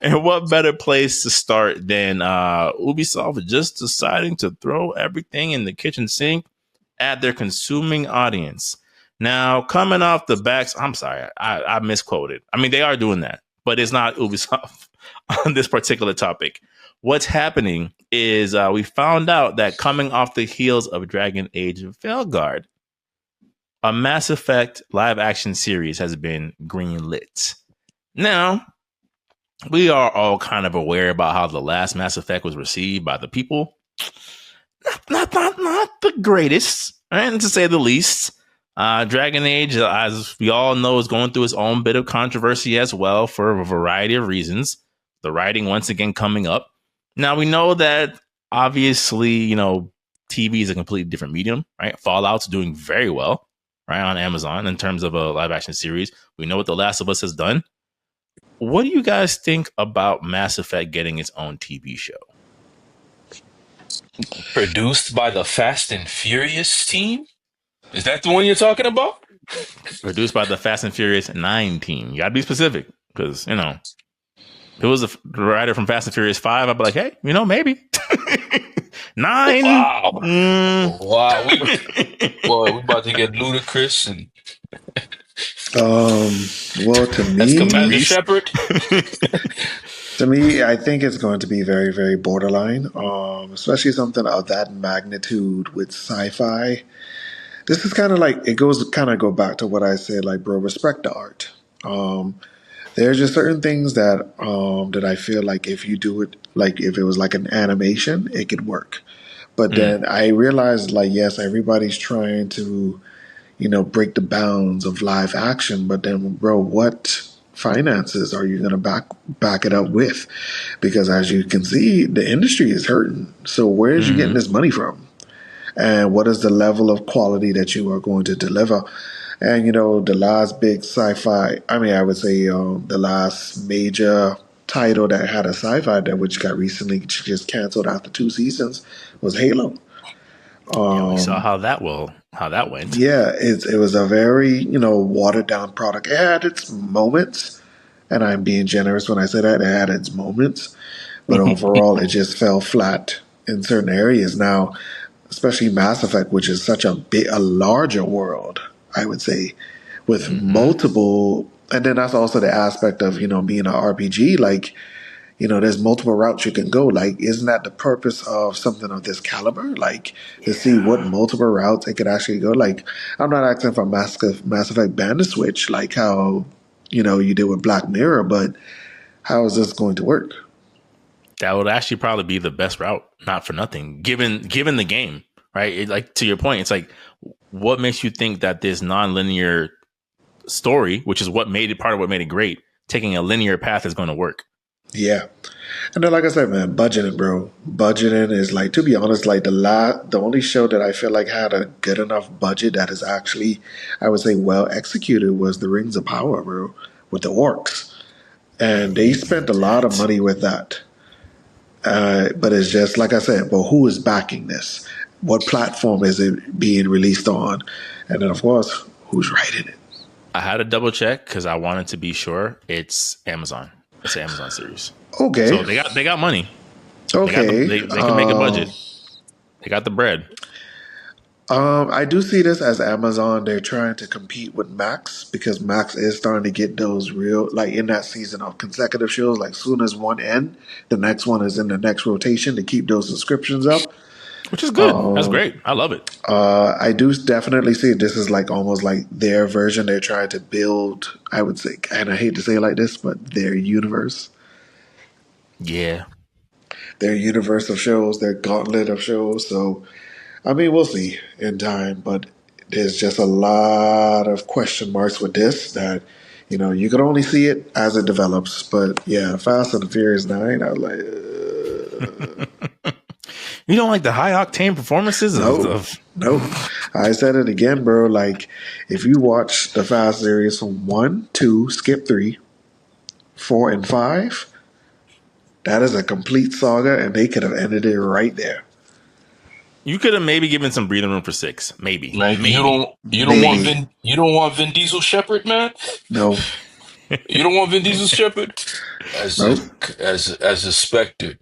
And what better place to start than Ubisoft just deciding to throw everything in the kitchen sink at their consuming audience. Now, coming off the backs, I'm sorry, I misquoted. I mean, they are doing that, but it's not Ubisoft on this particular topic. What's happening is we found out that coming off the heels of Dragon Age Veilguard, a Mass Effect live action series has been greenlit. Now, we are all kind of aware about how the last Mass Effect was received by the people. Not the greatest, right? To say the least. Dragon Age, as we all know, is going through its own bit of controversy as well for a variety of reasons. The writing once again coming up. Now we know that obviously, TV is a completely different medium, right? Fallout's doing very well, right, on Amazon in terms of a live action series. We know what The Last of Us has done. What do you guys think about Mass Effect getting its own TV show? Produced by the Fast and Furious team? Is that the one you're talking about? Produced by the Fast and Furious 9 team. You gotta be specific, because, if it was the writer from Fast and Furious 5, I'd be like, hey, maybe. 9? Wow. Wow. We about to get ludicrous and Well, to that's me, Commander Shepard. I think it's going to be very, very borderline. Especially something of that magnitude with sci-fi. This is kind of like it goes kind of go back to what I said, like, bro, respect the art. There's just certain things that I feel like if you do it, like if it was like an animation, it could work. But then I realized, like, yes, everybody's trying to, break the bounds of live action. But then, bro, what finances are you going to back it up with? Because as you can see, the industry is hurting. So where is you getting this money from? And what is the level of quality that you are going to deliver? And the last big sci-fi, I would say the last major title that had a sci-fi that which got recently just canceled after 2 seasons was Halo. Yeah, we saw how that went. Yeah, it was a very watered down product. It had its moments, and I'm being generous when I say that. It had its moments, but overall it just fell flat in certain areas. Now, especially Mass Effect, which is such a larger world, I would say, with multiple, and then that's also the aspect of being an RPG. Like, there's multiple routes you can go. Like, isn't that the purpose of something of this caliber? Like, to see what multiple routes it could actually go. Like, I'm not asking for Mass Effect ban to switch, like how you did with Black Mirror, but how is this going to work? That would actually probably be the best route, not for nothing, given the game, right? Like, to your point, it's like, what makes you think that this non-linear story, which is part of what made it great, taking a linear path is going to work? Yeah. And then, like I said, man, budgeting, bro. Budgeting is, like, to be honest, like the only show that I feel like had a good enough budget that is actually, I would say, well executed was The Rings of Power, bro, with the orcs. And they spent a lot of money with that. But it's just, like I said, but who is backing this? What platform is it being released on? And then, of course, who's writing it? I had to double check because I wanted to be sure. It's Amazon. It's an Amazon series. Okay. So they got money. Okay. They can make a budget. They got the bread. I do see this as Amazon. They're trying to compete with Max because Max is starting to get those real, like, in that season of consecutive shows. Like, soon as one end, the next one is in the next rotation to keep those subscriptions up. Which is good. That's great. I love it. I do definitely see this is like almost like their version. They're trying to build, I would say, and I hate to say it like this, but their universe. Yeah. Their universe of shows, their gauntlet of shows. So, I mean, we'll see in time, but there's just a lot of question marks with this that, you can only see it as it develops. But yeah, Fast and the Furious 9, I was like, You don't like the high octane performances No. I said it again, bro. Like, if you watch the Fast series from 1, 2, skip 3, 4, and 5, that is a complete saga, and they could have ended it right there. You could have maybe given some breathing room for 6, maybe. Like, maybe. You don't want Vin Diesel Shepard, man? No. You don't want Vin Diesel's Shepard as a Nope. as a Spectre.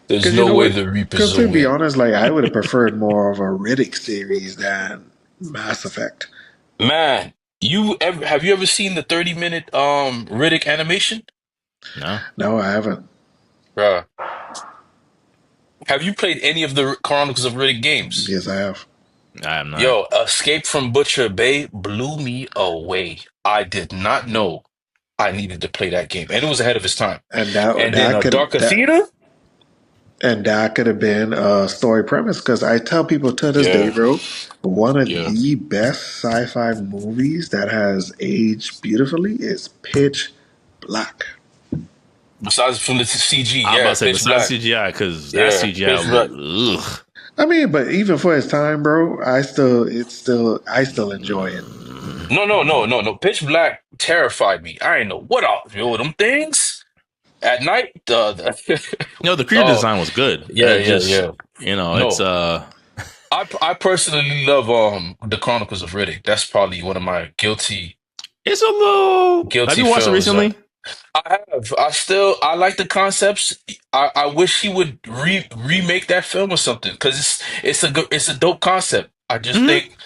There's Because you no know way what? the Reapers Because will to be win. honest, like I would have preferred more of a Riddick series than Mass Effect. Man, have you ever seen the 30-minute Riddick animation? No, No, I haven't. Bruh. Have you played any of the Chronicles of Riddick games? Yes, I have. I am not. Yo, Escape from Butcher Bay blew me away. I did not know I needed to play that game, and it was ahead of its time. And that And then that Dark could that Athena? and that could have been a story premise. Because I tell people to this day, Yeah, bro, one of yeah. the best sci-fi movies that has aged beautifully is Pitch Black. Besides from the CG, I'm about yeah, to say Pitch besides Black. CGI because that Yeah, CGI Pitch Black. look ugh. I mean, but even for its time, bro, I still enjoy it. No. Pitch Black terrified me. I ain't know what else. Yo, them things at night. The creature Oh, design was good. yeah, yeah, Just yeah. it's No, I personally love the Chronicles of Riddick. That's probably one of my it's a little. Have guilty you watched it films. recently? I have. I like the concepts. I wish he would remake that film or something because it's a dope concept. I just Hmm. think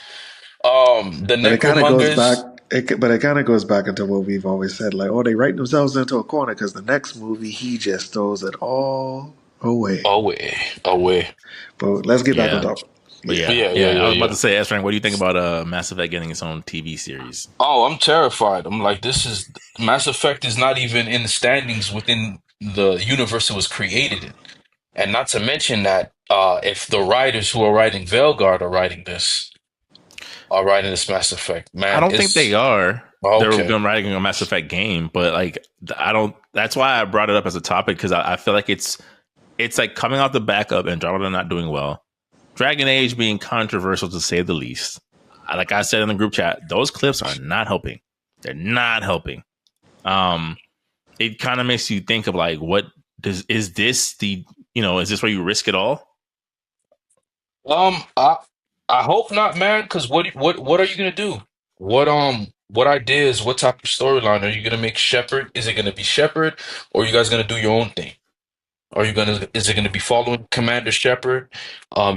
the But it kind of goes back. necromongers. But it kind of goes back into what we've always said, like, oh, they write themselves into a corner because the next movie he just throws it all away. Away, away. But let's get back on Yeah, topic. but Yeah. I was about to Yeah. say, S Rank, what do you think about Mass Effect getting its own TV series? Oh, I'm terrified. I'm like, this is Mass Effect is not even in the standings within the universe it was created in. And not to mention that if the writers who are writing Veilguard are writing this Mass Effect, I man, don't think they it's are. They're okay. going to writing a Mass Effect game, but like I don't. That's why I brought it up as a topic because I feel like it's like coming off the back of Andromeda not doing well, Dragon Age being controversial to say the least. Like I said in the group chat, those clips are not helping. They're not helping. Um, it kind of makes you think of like, what is this the is this where you risk it all? Um, I I hope not, man. Because what are you gonna do? What ideas? What type of storyline are you gonna make Shepard? Is it gonna be Shepard, or are you guys gonna do your own thing? Are you gonna? Is it gonna be following Commander Shepard?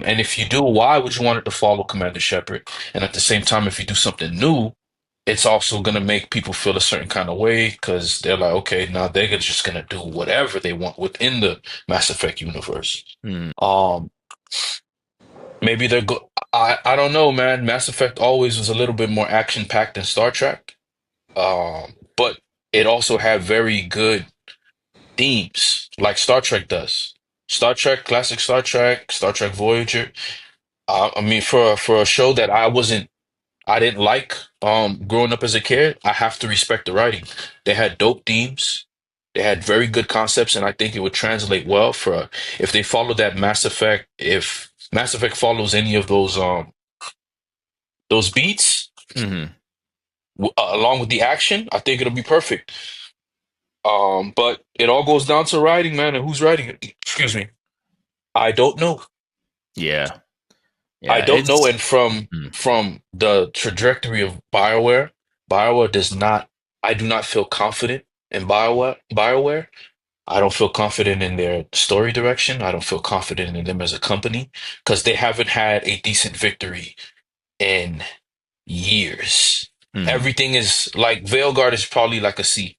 And if you do, why would you want it to follow Commander Shepard? And at the same time, if you do something new, it's also gonna make people feel a certain kind of way because they're like, okay, now they're just gonna do whatever they want within the Mass Effect universe. Hmm. Um, maybe they're go. I don't know, man. Mass Effect always was a little bit more action packed than Star Trek. But it also had very good themes, like Star Trek does. Star Trek, classic Star Trek Voyager. I mean, for a show that I didn't like, growing up as a kid, I have to respect the writing. They had dope themes. They had very good concepts, and I think it would translate well for if they follow that Mass Effect. If Mass Effect follows any of those beats Hmm. along with the action, I think it'll be perfect. But it all goes down to writing, man, and who's writing it. Excuse me. I don't know. Yeah, I yeah. don't know. It's And from the trajectory of BioWare, BioWare does not. I do not feel confident in BioWare. BioWare. I don't feel confident in their story direction. I don't feel confident in them as a company because they haven't had a decent victory in years. mhm. Everything is like Veilguard is probably like a C.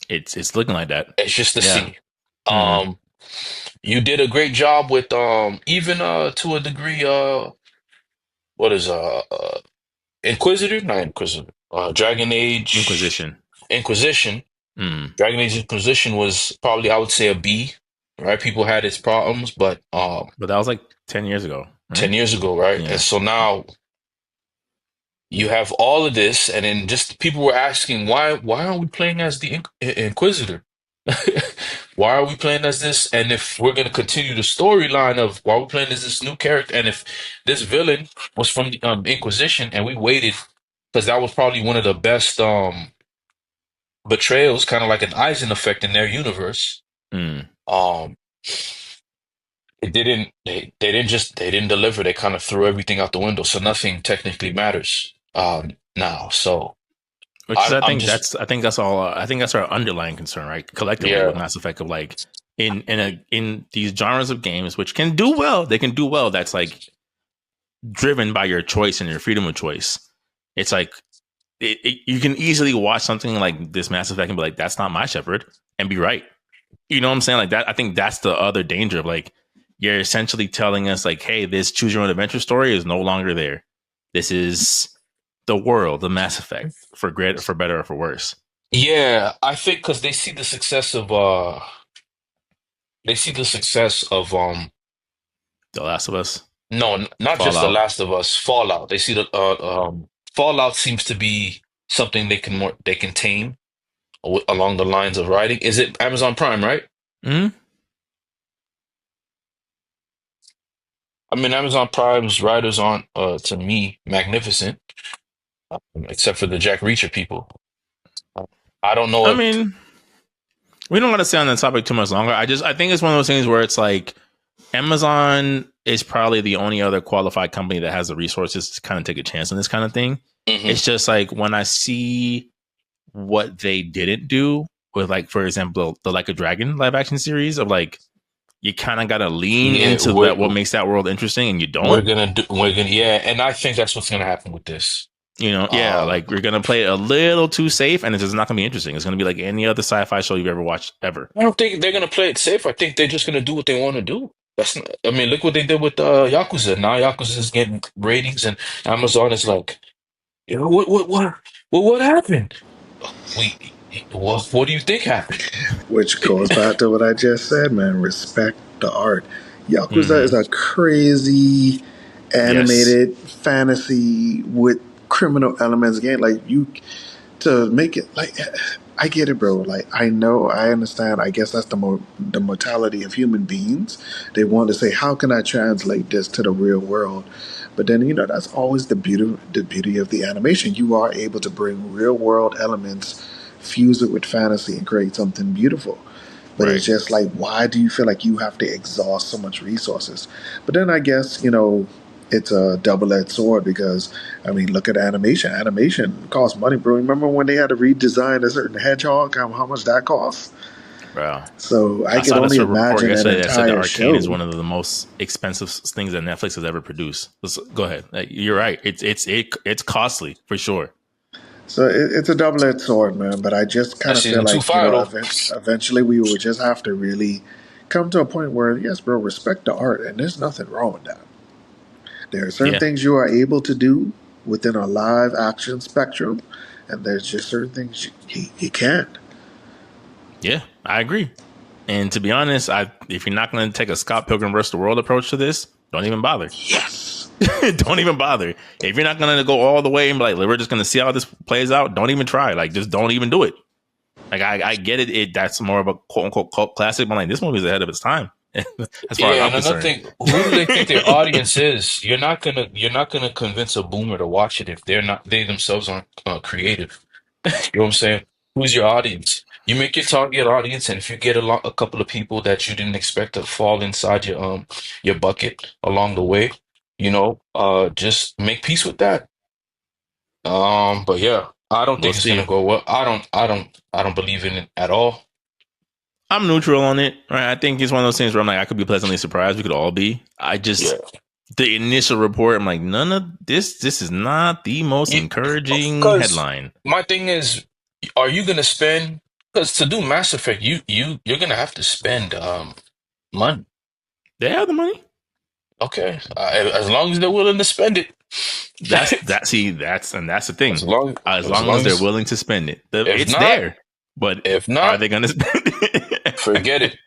It's looking like that. It's just a Yeah. C. Hmm. Um, you did a great job with even to a degree what is Inquisitor? Not Inquisitor. Dragon Age Inquisition. Inquisition. Mm. Dragon Age Inquisition was probably I would say a B, right? People had its problems, but But that was like 10 years ago, right? 10 years ago, right? And Yeah. so now you have all of this, and then just people were asking why aren't we playing as the Inquisitor? Why are we playing as this? And if we're going to continue the storyline of why we're playing as this new character, and if this villain was from the Inquisition, and we waited because that was probably one of the best betrayals, kind of like an Eisen effect in their universe. Mm. Um, it didn't. They didn't deliver. They kind of threw everything out the window, so nothing technically matters now. So Which is, I'm just I think that's all. I think that's our underlying concern, right? Collectively with yeah. Mass Effect, of like in these genres of games, which can do well, they can do well. That's like driven by your choice and your freedom of choice. It's like you can easily watch something like this Mass Effect and be like, "That's not my Shepard," and be right. You know what I'm saying? Like that. I think that's the other danger of like you're essentially telling us like, "Hey, this choose your own adventure story is no longer there. This is the world, the Mass Effect, for great, for better or for worse." Yeah, I think because they see the success of The Last of Us, no, not just The Fallout, Last of Us, Fallout. They see the Fallout seems to be something they can tame along the lines of writing. Is it Amazon Prime, right? mm-hmm. I mean, Amazon Prime's writers aren't, to me, magnificent, except for the Jack Reacher people. Uh, I don't know I if, mean, we don't want to stay on the topic too much longer. I think it's one of those things where it's like Amazon is probably the only other qualified company that has the resources to kind of take a chance on this kind of thing. Mhm. It's just like when I see what they didn't do with, like, for example, the Like a Dragon live action series of like, you kind of got to lean Yeah, into that, what makes that world interesting, and you don't. yeah, and I think that's what's gonna happen with this. You know, yeah, Um, like we're gonna play it a little too safe, and it's just not gonna be interesting. It's gonna be like any other sci-fi show you've ever watched ever. I don't think they're gonna play it safe. I think they're just gonna do what they want to do. That's not, I mean, look what they did with Yakuza. Now Yakuza is getting ratings, and Amazon is like, you know, what happened? We, what do you think happened? Which goes back to what I just said, man. Respect the art. Yakuza is Mm-hmm. a crazy Yes, animated fantasy with criminal elements game. Like you to make it like I get it, bro. Like I know, I understand. I guess that's the mortality of human beings. They want to say, how can I translate this to the real world? But then that's always the beauty of the animation. You are able to bring real world elements, fuse it with fantasy, and create something beautiful. But right. it's just like, why do you feel like you have to exhaust so much resources? But then I guess it's a double-edged sword because I mean, look at animation. Animation costs money, bro. Remember when they had to redesign a certain hedgehog? How much that costs? Bro, So I I could saw this only report imagine an yesterday that said that entire Arcane is show. one of the most expensive things that Netflix has ever produced. Go ahead. You're right. It's costly for sure. So it's a double-edged sword, man. But I just kind That's of feel season two like fire though. eventually we will just have to really come to a point where yes, bro, respect the art, and there's nothing wrong with that. There are certain Yeah, things you are able to do within a live action spectrum, and there's just certain things you can't. yeah, I agree. And to be honest, if you're not going to take a Scott Pilgrim versus the World approach to this, don't even bother. Yes. Don't even bother. If you're not going to go all the way and be like, we're just going to see how this plays out, don't even try. Like, just don't even do it. Like, I get it. That's more of a quote unquote cult classic, but like, this movie's ahead of its time, as far as Yeah, I'm and another concerned. thing, who do they think their audience is? You're not gonna convince a boomer to watch it if they themselves aren't creative. You know what I'm saying? Who's your audience? You make your target audience, and if you get a couple of people that you didn't expect to fall inside your bucket along the way, just make peace with that. But yeah, I don't We'll think it's gonna see. go well. I don't believe in it at all. I'm neutral on it. Right? I think it's one of those things where I'm like, I could be pleasantly surprised. We could all be. I just, Yeah. the initial report, I'm like, none of this. This is not the most You, encouraging because headline. my thing is, are you gonna spend? Because to do Mass Effect, you're gonna have to spend money. They have the money. Okay, as long as they're willing to spend it. That's that. See, that's the thing. As As long as long they're as willing to spend it, if it's not, there. But if are not, they going to spend it? forget it.